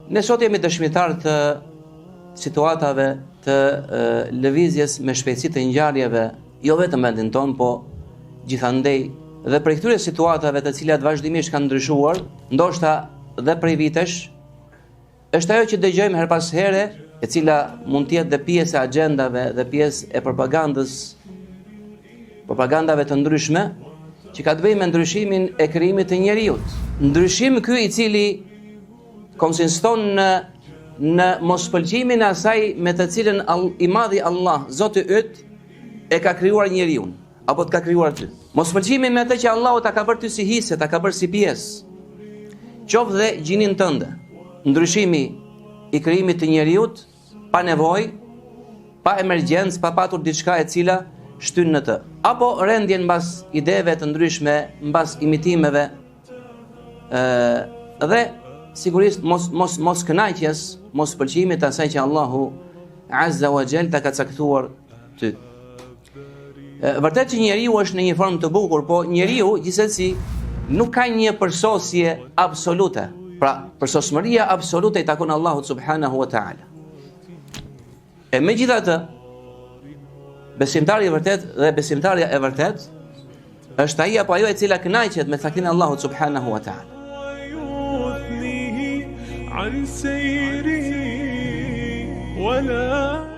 Ne sot jemi dëshmitar të situatave të lëvizjes me shpejtësi të ngjarjeve, jo vetëm në vendin tonë, po gjithandej, dhe për këtyre situatave të cilat vazhdimisht kanë ndryshuar, ndoshta dhe prej vitesh, është ajo që dëgjojmë her pas here, e cila mund të jetë dhe pjesë e agjendave dhe pjesë e propagandave të ndryshme, që ka të bëjë me ndryshimin e krijimit të njerëzit. Ndryshim ky i cili konsiston në mospëlqimin e asaj me të cilën i madhi Allah, Zoti yt, e ka krijuar njeriu, apo të ka krijuar ty. Mospëlqimin me atë që Allahu ta ka bërë ty si hise, ta ka bërë si pjesë. Qoftë dhe gjinin tënde. Ndryshimi i krijimit të njeriu pa nevojë, pa emergjencë, pa patur diçka e cila shtyn në të. Apo rendjen mbas ideve të ndryshme, mbas imitimeve, dhe sigurisht mos kënaqjes, mos pëlqimit asaj që Allahu Azza wa Jall ta ka caktuar ty. Vërtet që njeriu është në një formë të bukur, po njeriu gjithsesi nuk ka një përsosje absolute. Pra, përsosmëria absolute i takon Allahut subhanahu wa ta'ala. E megjithatë, besimtari i vërtet dhe besimtarja e vërtet është ai apo ajo e cila kënaqet me caktimin e Allahut subhanahu wa ta'ala. عن سيره ولا